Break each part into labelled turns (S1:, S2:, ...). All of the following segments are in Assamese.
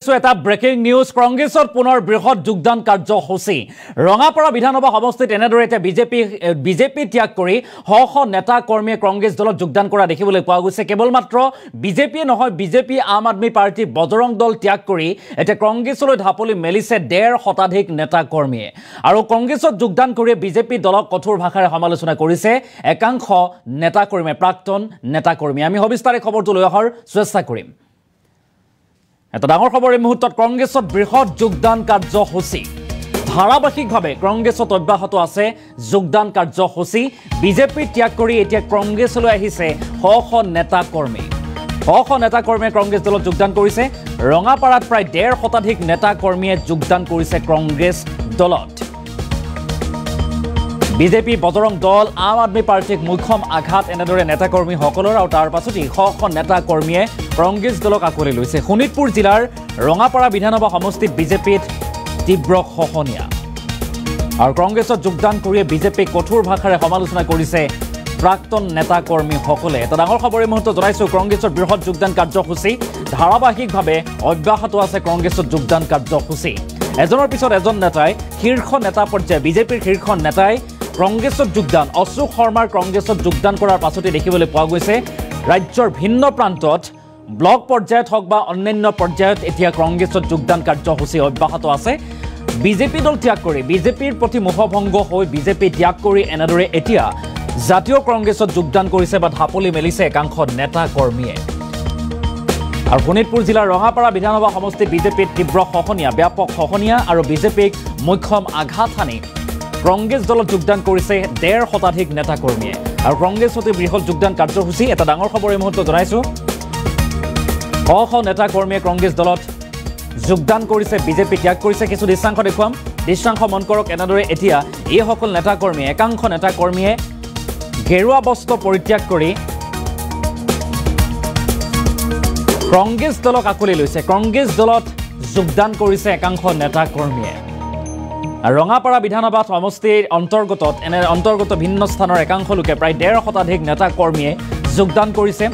S1: লৈছো এটা ব্ৰেকিং নিউজ কংগ্ৰেছৰ পুনৰ বৃহৎ যোগদান কাৰ্যসূচী ৰঙাপাৰা বিধানসভা সমষ্টিত এনেদৰে এটা বিজেপি ত্যাগ কৰি শ নেতা কৰ্মীয়ে কংগ্ৰেছ দলত যোগদান কৰা দেখিবলৈ পোৱা গৈছে কেৱল মাত্ৰ বিজেপিয়ে নহয় বিজেপি আম আদমি পাৰ্টি বজৰং দল ত্যাগ কৰি এটা কংগ্ৰেছলৈ ঢাপলি মেলিছে 1.5 শতাধিক নেতা কৰ্মীয়ে আৰু কংগ্ৰেছত যোগদান কৰি বিজেপি দলক কঠোৰ ভাষাৰে সমালোচনা কৰিছে একাংশ নেতা কৰ্মী প্ৰাক্তন নেতা কৰ্মী আমি সবিস্তাৰে খবৰটো লৈ অহাৰ চেষ্টা কৰিম এটা ডাঙৰ খবৰ এই মুহূৰ্তত কংগ্ৰেছত বৃহৎ যোগদান কাৰ্যসূচী ধাৰাবাহিকভাৱে কংগ্ৰেছত অব্যাহত আছে যোগদান কাৰ্যসূচী বিজেপি ত্যাগ কৰি এতিয়া কংগ্ৰেছলৈ আহিছে শ নেতা কৰ্মীয়ে কংগ্ৰেছ দলত যোগদান কৰিছে ৰঙাপাৰাত প্ৰায় 1.5 শতাধিক নেতা কৰ্মীয়ে যোগদান কৰিছে কংগ্ৰেছ দলত বিজেপি বজৰং দল আম আদমি পাৰ্টিক মুখ্যম আঘাত এনেদৰে নেতা কৰ্মীসকলৰ আৰু তাৰ পাছতে শ নেতা কৰ্মীয়ে কংগ্ৰেছ দলক আকোৱালি লৈছে শোণিতপুৰ জিলাৰ ৰঙাপাৰা বিধানসভা সমষ্টিত বিজেপিত তীব্ৰ খহনীয়া আৰু কংগ্ৰেছত যোগদান কৰি বিজেপিক কঠোৰ ভাষাৰে সমালোচনা কৰিছে প্ৰাক্তন নেতা কৰ্মীসকলে এটা ডাঙৰ খবৰ এই মুহূৰ্তত জনাইছো কংগ্ৰেছৰ বৃহৎ যোগদান কাৰ্যসূচী ধাৰাবাহিকভাৱে অব্যাহত আছে কংগ্ৰেছত যোগদান কাৰ্যসূচী এজনৰ পিছত এজন নেতাই শীৰ্ষ নেতা পৰ্যায় বিজেপিৰ শীৰ্ষ নেতাই কংগ্ৰেছত যোগদান অশোক শৰ্মাৰ কংগ্ৰেছত যোগদান কৰাৰ পাছতে দেখিবলৈ পোৱা গৈছে ৰাজ্যৰ ভিন্ন প্ৰান্তত ব্লক পৰ্যায়ত হওক বা অন্যান্য পৰ্যায়ত এতিয়া কংগ্ৰেছত যোগদান কাৰ্যসূচী অব্যাহত আছে বিজেপি দল ত্যাগ কৰি বিজেপিৰ প্ৰতি মোহভংগ হৈ বিজেপি ত্যাগ কৰি এনেদৰে এতিয়া জাতীয় কংগ্ৰেছত যোগদান কৰিছে বা ঢাপলি মেলিছে একাংশ নেতা কৰ্মীয়ে আৰু শোণিতপুৰ জিলাৰ ৰঙাপাৰা বিধানসভা সমষ্টিত বিজেপিৰ তীব্ৰ খহনীয়া ব্যাপক খহনীয়া আৰু বিজেপিক মুখ্যম আঘাত হানি কংগ্ৰেছ দলত যোগদান কৰিছে 1.5 শতাধিক নেতা কৰ্মীয়ে আৰু কংগ্ৰেছতে বৃহৎ যোগদান কাৰ্যসূচী এটা ডাঙৰ খবৰ এই মুহূৰ্তত জনাইছো শ নেতা কৰ্মীয়ে কংগ্ৰেছ দলত যোগদান কৰিছে বিজেপি ত্যাগ কৰিছে কিছু দৃশ্যাংশ দেখুৱাম দৃশ্যাংশ মন কৰক এনেদৰে এতিয়া এইসকল নেতা কৰ্মীয়ে একাংশ নেতা কৰ্মীয়ে গেৰুৱা বস্ত্ৰ পৰিত্যাগ কৰি কংগ্ৰেছ দলক আকোৱালি লৈছে কংগ্ৰেছ দলত যোগদান কৰিছে একাংশ নেতা কৰ্মীয়ে ৰঙাপাৰা বিধানসভা সমষ্টিৰ অন্তৰ্গত ভিন্ন স্থানৰ একাংশ লোকে প্ৰায় 1.5 শতাধিক নেতা কৰ্মীয়ে যোগদান কৰিছে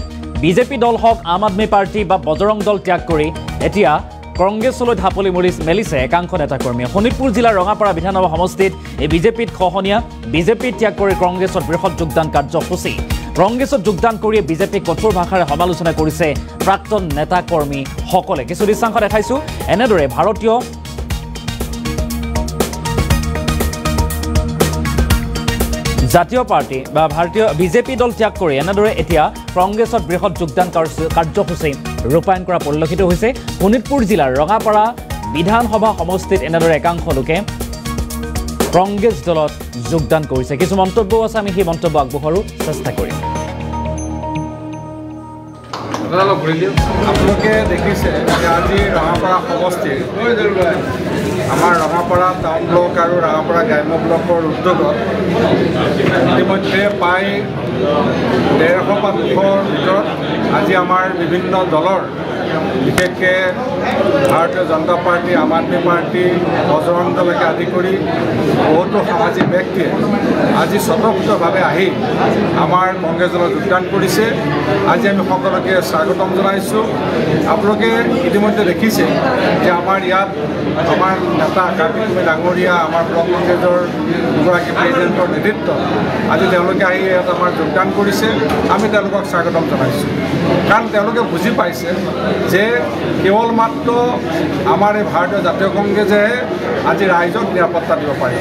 S1: বিজেপি দল হওক আম আদমি পাৰ্টি বা বজৰং দল ত্যাগ কৰি এতিয়া কংগ্ৰেছলৈ ঢাপলি মেলিছে একাংশ নেতা কৰ্মীয়ে শোণিতপুৰ জিলাৰ ৰঙাপাৰা বিধানসভা সমষ্টিত এই বিজেপিত খহনীয়া বিজেপি ত্যাগ কৰি কংগ্ৰেছত বৃহৎ যোগদান কাৰ্যসূচী কংগ্ৰেছত যোগদান কৰি বিজেপিক কঠোৰ ভাষাৰে সমালোচনা কৰিছে প্ৰাক্তন নেতা কৰ্মীসকলে কিছু দৃশ্যাংশ দেখাইছো এনেদৰে ভাৰতীয় জাতীয় পাৰ্টি বা ভাৰতীয় বিজেপি দল ত্যাগ কৰি এনেদৰে এতিয়া কংগ্ৰেছত বৃহৎ যোগদান কাৰ্যসূচী ৰূপায়ণ কৰা পৰিলক্ষিত হৈছে শোণিতপুৰ জিলাৰ ৰঙাপাৰা বিধানসভা সমষ্টিত এনেদৰে একাংশ লোকে কংগ্ৰেছ দলত যোগদান কৰিছে কিছু মন্তব্য আছে আমি সেই মন্তব্য আগবঢ়াৰো চেষ্টা কৰিম
S2: আপোনালোকে দেখিছে যে আজি ৰঙাপাৰা সমষ্টিৰ আমাৰ ৰঙাপাৰা টাউন ব্লক আৰু ৰঙাপাৰা গ্ৰাম্য ব্লকৰ উদ্যোগত ইতিমধ্যে প্ৰায় 150 বা 200ৰ ভিতৰত আজি আমাৰ বিভিন্ন দলৰ বিশেষকৈ ভাৰতীয় জনতা পাৰ্টি আম আদমি পাৰ্টি বজৰং দলকে আদি কৰি বহুতো সামাজিক ব্যক্তিয়ে আজি স্বতঃস্ফূৰ্তভাৱে আহি আমাৰ কংগ্ৰেছ দলত যোগদান কৰিছে আজি আমি সকলোকে স্বাগতম জনাইছোঁ আপোনালোকে ইতিমধ্যে দেখিছে যে আমাৰ ইয়াত আমাৰ নেতা কাৰ্তিক ডাঙৰীয়া আমাৰ ব্লক কংগ্ৰেছৰ দুগৰাকী প্ৰেচিডেণ্টৰ নেতৃত্বত আজি তেওঁলোকে আহি ইয়াত আমাৰ যোগদান কৰিছে আমি তেওঁলোকক স্বাগতম জনাইছোঁ কাৰণ তেওঁলোকে বুজি পাইছে যে কেৱল মাত্ৰ আমাৰ এই ভাৰতীয় জাতীয় কংগ্ৰেছে আজি ৰাইজক নিৰাপত্তা দিব পাৰে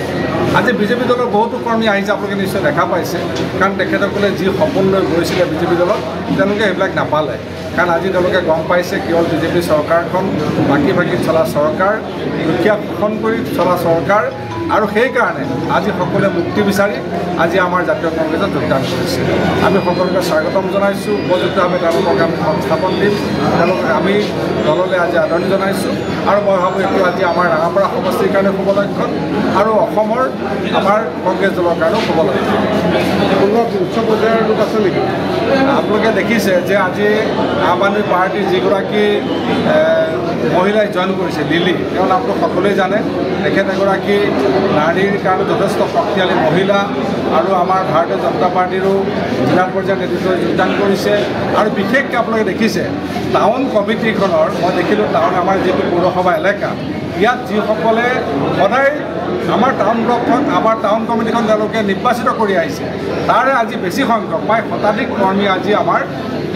S2: আজি বিজেপি দলৰ বহুতো কৰ্মী আহিছে আপোনালোকে নিশ্চয় দেখা পাইছে কাৰণ তেখেতসকলে যি সপোন লৈ গৈছিলে বিজেপি দলত তেওঁলোকে এইবিলাক নাপালে কাৰণ আজি তেওঁলোকে গম পাইছে কেৱল বিজেপি চৰকাৰখন বাকী চলা চৰকাৰ দুখীয়া শোষণ কৰি চলা চৰকাৰ আৰু সেইকাৰণে আজি সকলোৱে মুক্তি বিচাৰি আজি আমাৰ জাতীয় কংগ্ৰেছত যোগদান কৰিছে আমি সকলোকে স্বাগতম জনাইছোঁ উপযুক্তভাৱে তেওঁলোকক আমি সংস্থাপন দিম তেওঁলোকক আমি দললৈ আজি আদৰণি জনাইছোঁ আৰু মই ভাবোঁ এইটো আজি আমাৰ ৰঙাপাৰা সমষ্টিৰ কাৰণে শুভ লক্ষণ আৰু অসমৰ আমাৰ কংগ্ৰেছ দলৰ কাৰণেও শুভ লক্ষণ কোনোবা উচ্চ পৰ্যায়ৰ লোক আছে নেকি আপোনালোকে দেখিছে যে আজি আম আদমি পাৰ্টিৰ যিগৰাকী মহিলাই জইন কৰিছে লিলি, তেওঁৰ নামটো সকলোৱে জানে। তেখেত এগৰাকী নাৰীৰ কাৰণে যথেষ্ট শক্তিশালী মহিলা আৰু আমাৰ ভাৰতীয় জনতা পাৰ্টীৰো জিলা পৰ্যায়ৰ নেতৃত্বই যোগদান কৰিছে। আৰু বিশেষকৈ আপোনালোকে দেখিছে টাউন কমিটিখনৰ, মই দেখিলোঁ টাউন আমাৰ যিটো পৌৰসভা এলেকা, ইয়াত যিসকলে সদায় আমাৰ টাউন ব্লকখন, আমাৰ টাউন কমিটিখন তেওঁলোকে নিৰ্বাচিত কৰি আহিছে, তাৰে আজি বেছি সংখ্যক প্ৰায় শতাধিক কৰ্মী আজি আমাৰ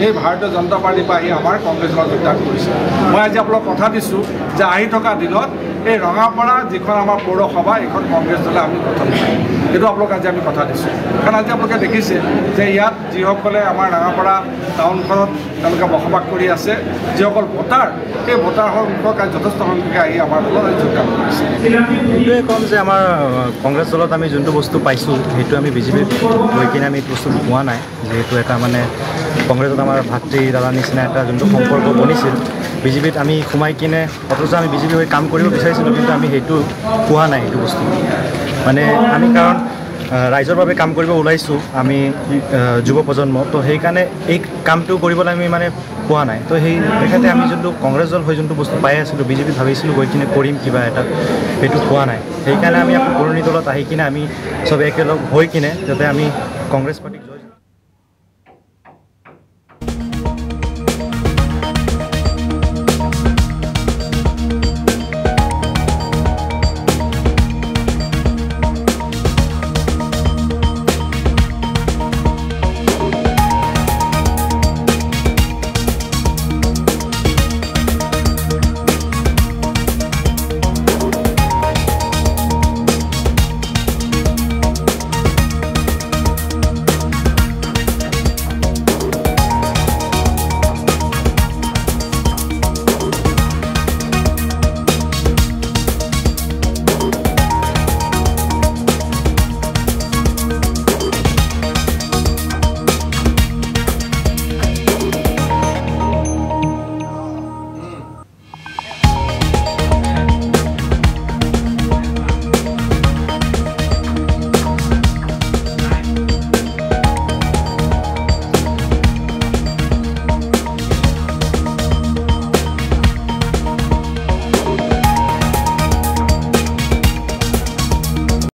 S2: এই ভাৰতীয় জনতা পাৰ্টীৰ পৰা আহি আমাৰ কংগ্ৰেছ দলত যোগদান কৰিছে। মই আজি আপোনালোকক কথা দিছোঁ যে আহি থকা দিনত এই ৰঙাপাৰা যিখন আমাৰ পৌৰসভা, এইখন কংগ্ৰেছ দলে আমি গঠন কৰিম। এইটো আপোনালোক আজি আমি কথা দিছোঁ। কাৰণ আজি আপোনালোকে দেখিছে যে ইয়াত যিসকলে আমাৰ ৰঙাপাৰা টাউনখনত তেওঁলোকে বসবাস কৰি আছে, যিসকল ভোটাৰ, সেই ভোটাৰ সংখ্যক যথেষ্ট সংখ্যকে আহি আমাৰ দলত যোগদান কৰিছে।
S3: এইটোৱে ক'ম যে আমাৰ কংগ্ৰেছ দলত আমি যোনটো বস্তু পাইছোঁ সেইটো আমি বিজেপিত গৈ কিনে আমি এইটো বস্তু পোৱা নাই। যিহেতু এটা মানে কংগ্ৰেছত আমাৰ ভাতৃ দাদাৰ নিচিনা এটা যোনটো সম্পৰ্ক বনিছিল, বিজেপিত আমি সোমাই কিনে অথচ আমি বিজেপি হৈ কাম কৰিব বিচাৰিছিলোঁ, কিন্তু আমি সেইটো পোৱা নাই। সেইটো বস্তু মানে আমি কাৰণ ৰাইজৰ বাবে কাম কৰিব ওলাইছোঁ, আমি যুৱ প্ৰজন্ম, তো সেইকাৰণে এই কামটো কৰিবলৈ আমি মানে পোৱা নাই। তো সেই তেখেতে আমি যোনটো কংগ্ৰেছ দল হৈ যোনটো বস্তু পাই আছিলোঁ, বিজেপিত ভাবিছিলোঁ গৈ কিনে কৰিম কিবা এটা, সেইটো পোৱা নাই। সেইকাৰণে আমি আকৌ পুৰণি দলত আহি কিনে আমি চব একেলগ হৈ কিনে যাতে আমি কংগ্ৰেছ পাৰ্টিক